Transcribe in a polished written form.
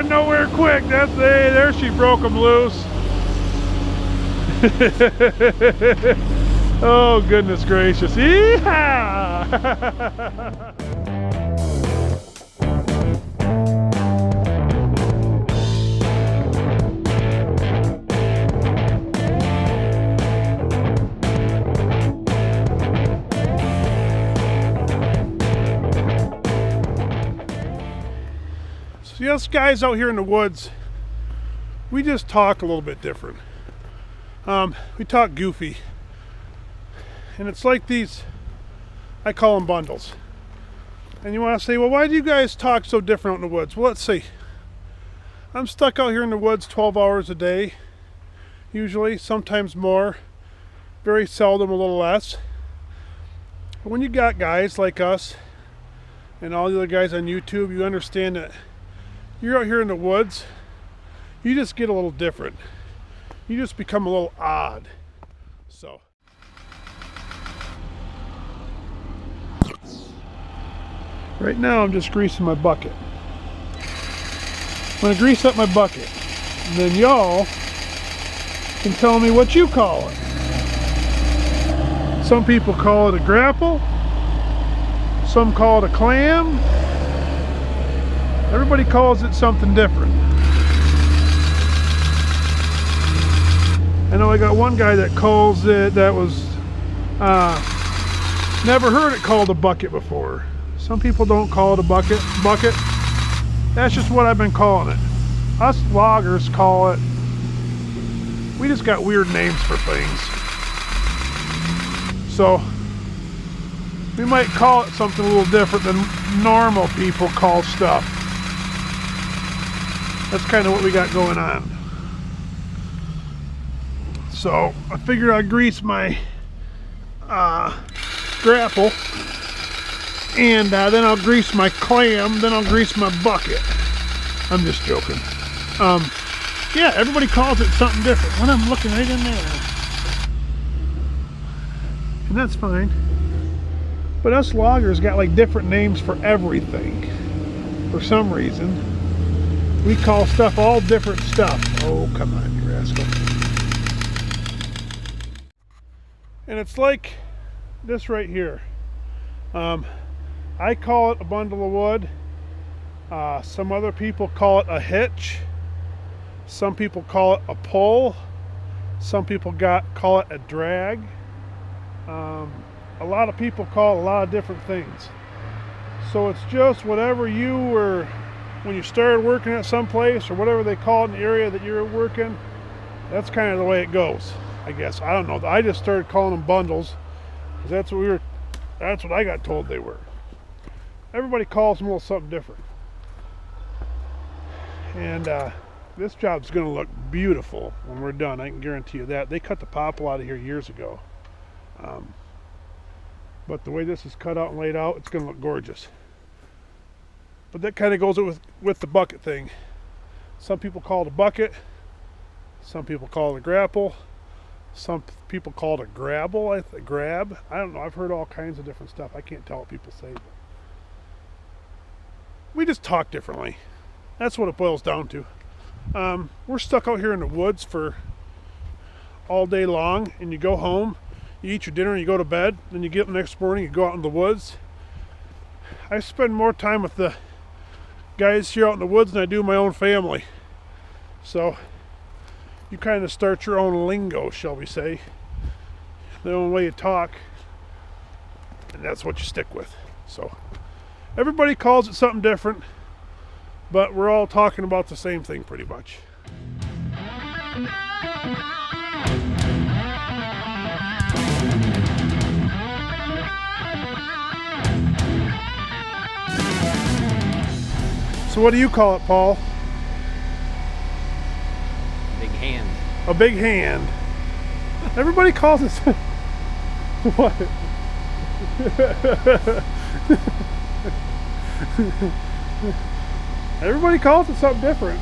going nowhere quick. That's there she broke them loose. Oh goodness gracious. Yeehaw! So us guys out here in the woods, we just talk a little bit different. We talk goofy. And it's like these, I call them bundles. And you want to say, well, why do you guys talk so different out in the woods? Well, let's see. I'm stuck out here in the woods 12 hours a day, usually, sometimes more, very seldom a little less. But when you got guys like us and all the other guys on YouTube, you understand that you're out here in the woods, you just get a little different. You just become a little odd. So. Right now I'm just greasing my bucket. I'm going to grease up my bucket. And then y'all can tell me what you call it. Some people call it a grapple. Some call it a clam. Everybody calls it something different. I know I got one guy that calls it, that was, never heard it called a bucket before. Some people don't call it a bucket. That's just what I've been calling it. Us loggers call it, we just got weird names for things. So, we might call it something a little different than normal people call stuff. That's kind of what we got going on. So, I figured I'd grease my grapple. And then I'll grease my clam, then I'll grease my bucket. I'm just joking. Yeah, everybody calls it something different. When I'm looking right in there. And that's fine. But us loggers got like different names for everything. For some reason. We call stuff all different stuff. Oh, come on, you rascal. And it's like this right here. I call it a bundle of wood. Some other people call it a hitch. Some people call it a pull. Some people call it a drag. A lot of people call it a lot of different things. So it's just whatever you were, when you started working at some place, or whatever they call it in the area that you're working, that's kind of the way it goes, I guess. I don't know. I just started calling them bundles, because that's what I got told they were. Everybody calls them a little something different. And this job's going to look beautiful when we're done. I can guarantee you that. They cut the popple out of here years ago. But the way this is cut out and laid out, it's going to look gorgeous. But that kind of goes with the bucket thing. Some people call it a bucket. Some people call it a grapple. Some people call it a grabble, a grab. I don't know. I've heard all kinds of different stuff. I can't tell what people say. But we just talk differently. That's what it boils down to. We're stuck out here in the woods for all day long, and you go home, you eat your dinner, and you go to bed. Then you get up the next morning, you go out in the woods. I spend more time with the guys here out in the woods than I do my own family. So you kind of start your own lingo, shall we say. The own way you talk, and that's what you stick with. So everybody calls it something different, but we're all talking about the same thing pretty much. So what do you call it, Paul? Big hand. A big hand. Everybody calls it what? Everybody calls it something different.